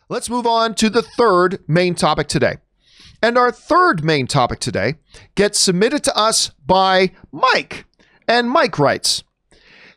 Let's move on to the third main topic today. And our third main topic today gets submitted to us by Mike. And Mike writes,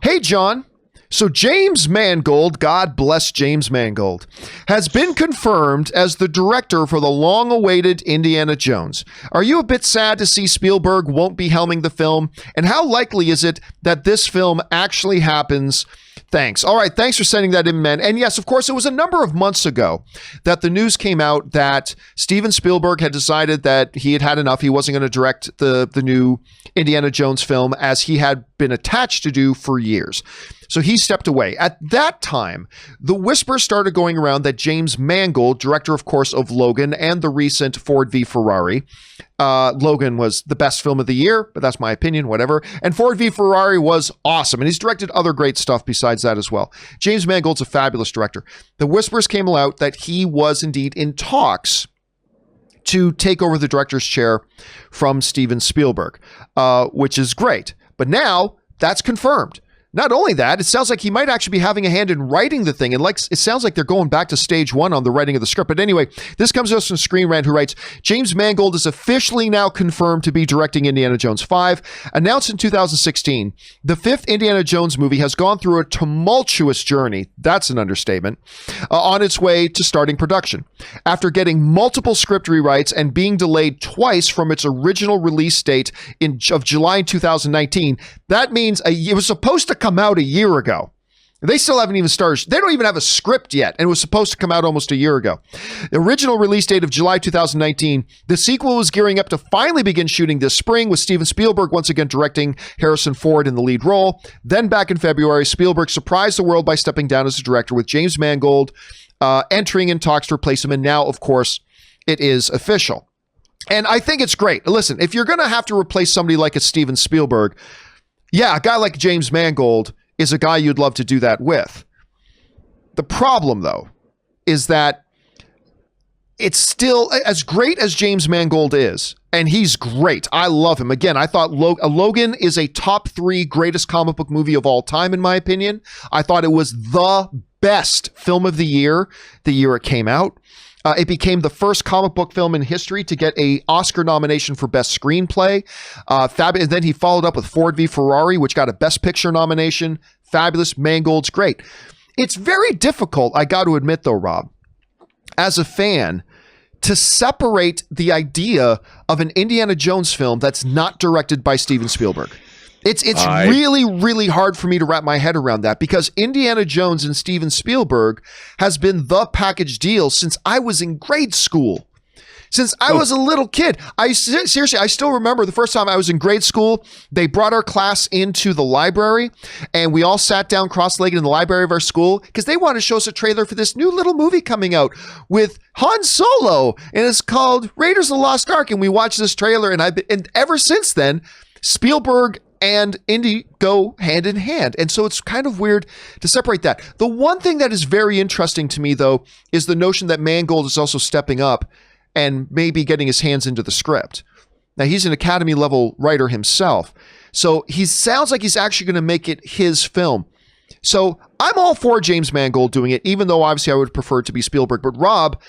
"Hey, John. So James Mangold, God bless James Mangold, has been confirmed as the director for the long-awaited Indiana Jones. Are you a bit sad to see Spielberg won't be helming the film? And how likely is it that this film actually happens? Thanks." All right, thanks for sending that in, man. And yes, of course, it was a number of months ago that the news came out that Steven Spielberg had decided that he had had enough. He wasn't going to direct the new Indiana Jones film as he had been attached to do for years. So he stepped away. At that time, the whispers started going around that James Mangold, director, of course, of Logan and the recent Ford v. Ferrari, Logan was the best film of the year, but that's my opinion, whatever. And Ford v. Ferrari was awesome. And he's directed other great stuff besides that as well. James Mangold's a fabulous director. The whispers came out that he was indeed in talks to take over the director's chair from Steven Spielberg, which is great. But now that's confirmed. Not only that, it sounds like he might actually be having a hand in writing the thing. And it sounds like they're going back to stage one on the writing of the script. But anyway, this comes to us from Screen Rant, who writes, "James Mangold is officially now confirmed to be directing Indiana Jones 5. Announced in 2016, the fifth Indiana Jones movie has gone through a tumultuous journey," that's an understatement, "on its way to starting production. After getting multiple script rewrites and being delayed twice from its original release date of July 2019, that means it was supposed to come out a year ago. They still haven't even started. They don't even have a script yet, and it was supposed to come out almost a year ago. The original release date of July 2019. The sequel was gearing up to finally begin shooting this spring, with Steven Spielberg once again directing, Harrison Ford in the lead role. Then back in February, Spielberg surprised the world by stepping down as a director, with James Mangold entering in talks to replace him. And now, of course, it is official. And I think it's great. Listen, if you're going to have to replace somebody like a Steven Spielberg, yeah, a guy like James Mangold is a guy you'd love to do that with. The problem, though, is that it's still, as great as James Mangold is, and he's great. I love him. Again, I thought Logan is a top 3 greatest comic book movie of all time, in my opinion. I thought it was the best film of the year it came out. It became the first comic book film in history to get an Oscar nomination for Best Screenplay. And then he followed up with Ford v. Ferrari, which got a Best Picture nomination. Fabulous. Mangold's great. It's very difficult, I got to admit, though, Rob, as a fan, to separate the idea of an Indiana Jones film that's not directed by Steven Spielberg. It's really, really hard for me to wrap my head around that, because Indiana Jones and Steven Spielberg has been the package deal since I was in grade school. Since I was a little kid. I still remember the first time I was in grade school, they brought our class into the library and we all sat down cross-legged in the library of our school because they wanted to show us a trailer for this new little movie coming out with Han Solo, and it's called Raiders of the Lost Ark. And we watched this trailer, and ever since then, Spielberg and Indy go hand in hand. And so it's kind of weird to separate that. The one thing that is very interesting to me, though, is the notion that Mangold is also stepping up and maybe getting his hands into the script. Now, he's an Academy level writer himself. So he sounds like he's actually going to make it his film. So I'm all for James Mangold doing it, even though obviously I would prefer it to be Spielberg. But Rob,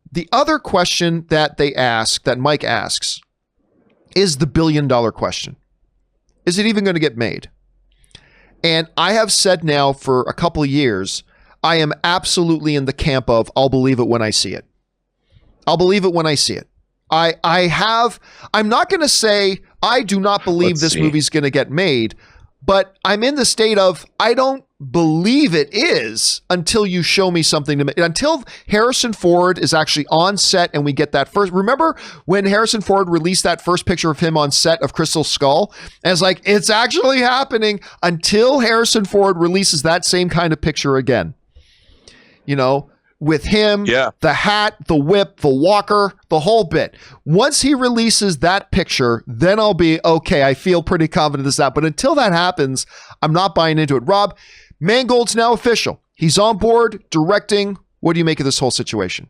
the other question that that Mike asks, is the billion-dollar question. Is it even going to get made? And I have said now for a couple of years, I am absolutely in the camp of I'll believe it when I see it. I'll believe it when I see it. I'm not going to say I do not believe this movie's going to get made, but I'm in the state of I don't believe it is until you show me something to make. Until Harrison Ford is actually on set and we get that first. Remember when Harrison Ford released that first picture of him on set of Crystal Skull? And it's like, it's actually happening. Until Harrison Ford releases that same kind of picture again. You know, with him, the hat, the whip, the walker, the whole bit. Once he releases that picture, then I'll be, okay, I feel pretty confident this that. But until that happens, I'm not buying into it. Rob, Mangold's now official. He's on board, directing. What do you make of this whole situation?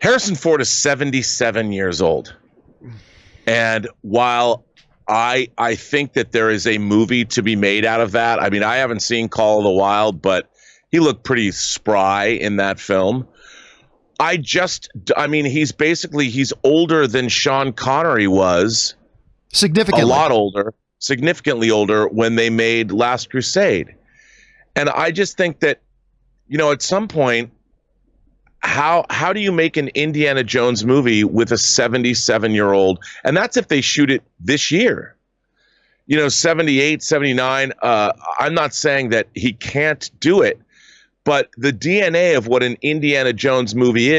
Harrison Ford is 77 years old. And while I think that there is a movie to be made out of that, I haven't seen Call of the Wild, but he looked pretty spry in that film. I mean, he's older than Sean Connery was. Significantly. A lot older, significantly older when they made Last Crusade. And I just think that, at some point, how do you make an Indiana Jones movie with a 77-year-old? And that's if they shoot it this year. 78, 79. I'm not saying that he can't do it, but the DNA of what an Indiana Jones movie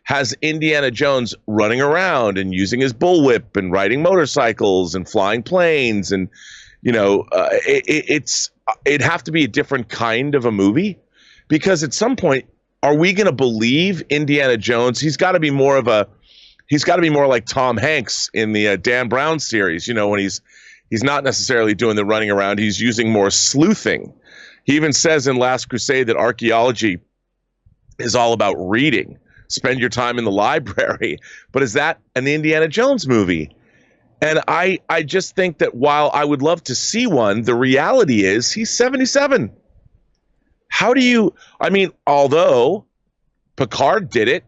has Indiana Jones running around and using his bullwhip and riding motorcycles and flying planes. And, it'd have to be a different kind of a movie, because at some point, are we going to believe Indiana Jones? He's got to be more like Tom Hanks in the Dan Brown series, when he's not necessarily doing the running around. He's using more sleuthing. He even says in Last Crusade that archaeology is all about reading. Spend your time in the library. But is that an Indiana Jones movie? And I just think that while I would love to see one, the reality is he's 77. Although Picard did it,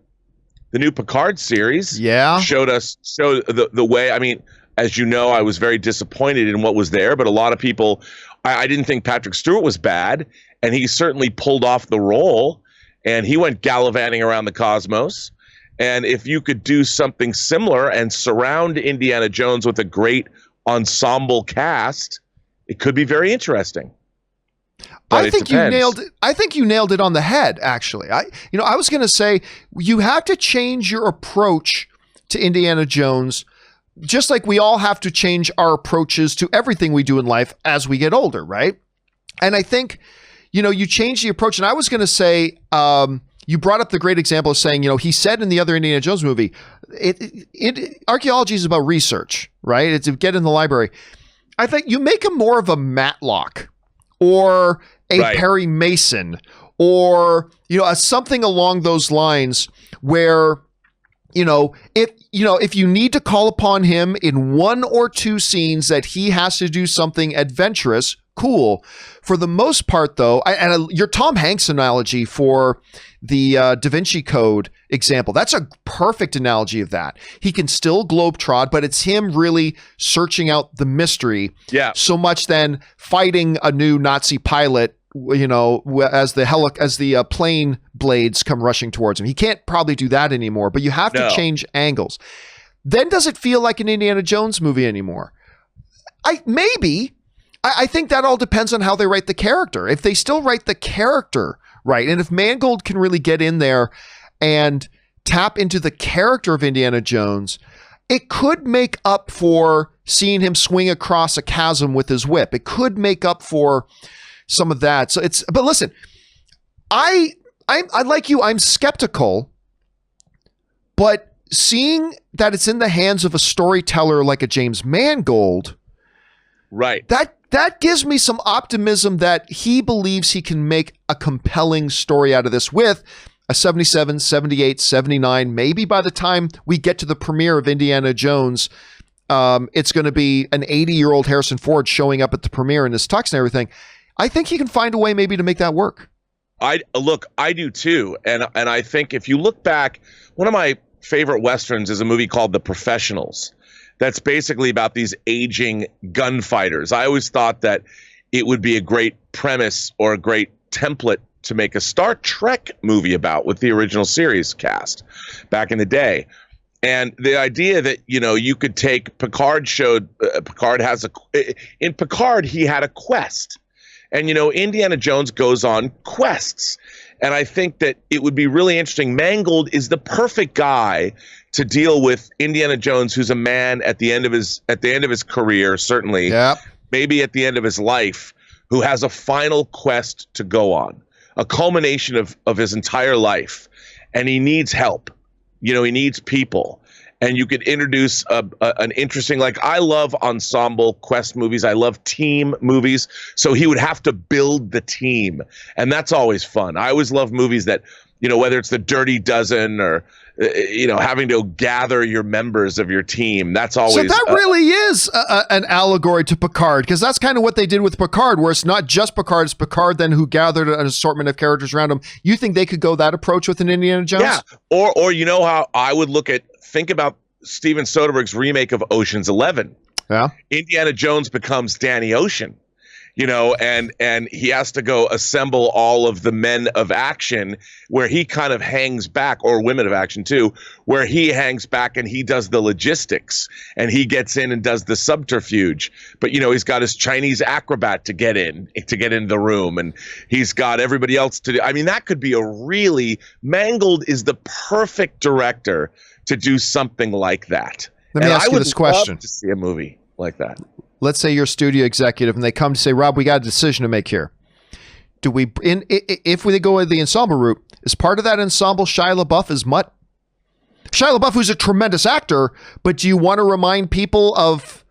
the new Picard series showed the way. I mean, as you know, I was very disappointed in what was there, but a lot of people, I didn't think Patrick Stewart was bad, and he certainly pulled off the role, and he went gallivanting around the cosmos. And if you could do something similar and surround Indiana Jones with a great ensemble cast, it could be very interesting. But I think you nailed it on the head, actually. I was going to say you have to change your approach to Indiana Jones, just like we all have to change our approaches to everything we do in life as we get older, right? And I think, you change the approach. And I was going to say, you brought up the great example of saying, he said in the other Indiana Jones movie, archaeology is about research, right? It's to get in the library. I think you make him more of a Matlock or a Perry Mason, or something along those lines, where if you need to call upon him in one or two scenes that he has to do something adventurous, cool. For the most part, though, your Tom Hanks analogy for the Da Vinci Code example, that's a perfect analogy of that. He can still globetrot, but it's him really searching out the mystery. Yeah. So much than fighting a new Nazi pilot, as the plane blades come rushing towards him. He can't probably do that anymore, but you have to change angles. Then does it feel like an Indiana Jones movie anymore? I think that all depends on how they write the character. If they still write the character right, and if Mangold can really get in there and tap into the character of Indiana Jones, it could make up for seeing him swing across a chasm with his whip. It could make up for some of that. But listen, I like you, I'm skeptical, but seeing that it's in the hands of a storyteller like a James Mangold, right, that gives me some optimism that he believes he can make a compelling story out of this with a 77, 78, 79. Maybe by the time we get to the premiere of Indiana Jones, it's going to be an 80-year-old Harrison Ford showing up at the premiere in his tux and everything. I think he can find a way maybe to make that work. I do too. And I think if you look back, one of my favorite Westerns is a movie called The Professionals. That's basically about these aging gunfighters. I always thought that it would be a great premise or a great template to make a Star Trek movie about with the original series cast back in the day. And the idea that, you could take Picard in Picard, he had a quest. And, Indiana Jones goes on quests. And I think that it would be really interesting. Mangold is the perfect guy to deal with Indiana Jones, who's a man at the end of his career, certainly, maybe at the end of his life, who has a final quest to go on, a culmination of his entire life. And he needs help. He needs people. And you could introduce an interesting, I love ensemble quest movies. I love team movies. So he would have to build the team. And that's always fun. I always love movies that whether it's the Dirty Dozen or having to gather your members of your team. That's always so. That really is an allegory to Picard, because that's kind of what they did with Picard, where it's not just Picard, it's Picard then who gathered an assortment of characters around him. You think they could go that approach with an Indiana Jones? Yeah, or how I would think about Steven Soderbergh's remake of Ocean's 11. Yeah, Indiana Jones becomes Danny Ocean. And he has to go assemble all of the men of action, where he kind of hangs back, or women of action too, where he hangs back and he does the logistics and he gets in and does the subterfuge. But, he's got his Chinese acrobat to get into the room, and he's got everybody else to do. I mean, that could be Mangold is the perfect director to do something like that. Let me ask you this question. I would love to see a movie like that. Let's say you're a studio executive and they come to say, Rob, we got a decision to make here. If we go with the Ensemble route, is part of that Ensemble Shia LaBeouf as Mutt? Shia LaBeouf, who's a tremendous actor, but do you want to remind people of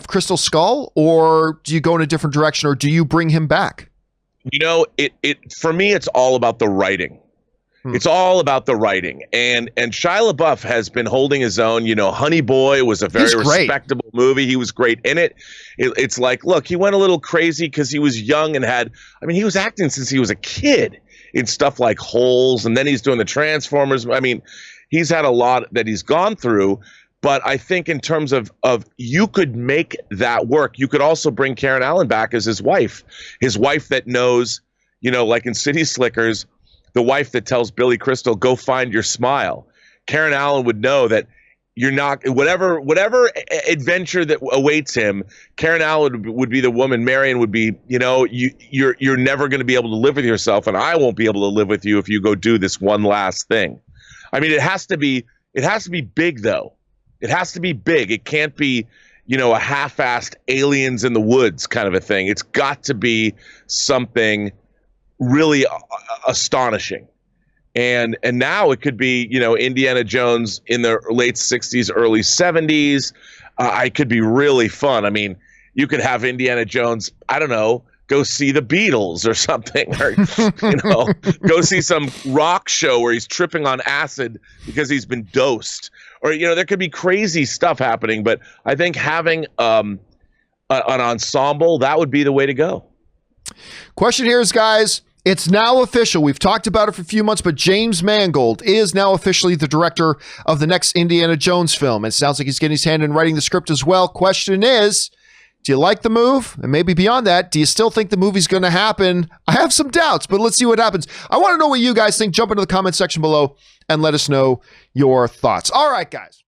Crystal Skull, or do you go in a different direction, or do you bring him back? For me, it's all about the writing. It's all about the writing, and Shia LaBeouf has been holding his own. Honey Boy was a very respectable movie. He was great in it. It's like, look, he went a little crazy because he was young and he was acting since he was a kid in stuff like Holes, and then he's doing the Transformers. I mean, he's had a lot that he's gone through. But I think in terms of you could make that work. You could also bring Karen Allen back as his wife that knows, like in City Slickers, the wife that tells Billy Crystal, go find your smile. Karen Allen would know that you're not, whatever adventure that awaits him, Karen Allen would be the woman. Marion would be, you're never going to be able to live with yourself, and I won't be able to live with you if you go do this one last thing. I mean, it has to be big, though. It has to be big. It can't be, a half-assed aliens in the woods kind of a thing. It's got to be something really astonishing. And now it could be, Indiana Jones in the late 60s, early 70s. It could be really fun. I mean, you could have Indiana Jones, I don't know, go see the Beatles or something, or, go see some rock show where he's tripping on acid because he's been dosed. Or, there could be crazy stuff happening. But I think having an ensemble, that would be the way to go. Question here is, guys, it's now official. We've talked about it for a few months, but James Mangold is now officially the director of the next Indiana Jones film. It sounds like he's getting his hand in writing the script as well. Question is, do you like the move? And maybe beyond that, do you still think the movie's going to happen? I have some doubts, but let's see what happens. I want to know what you guys think. Jump into the comment section below and let us know your thoughts. All right, guys.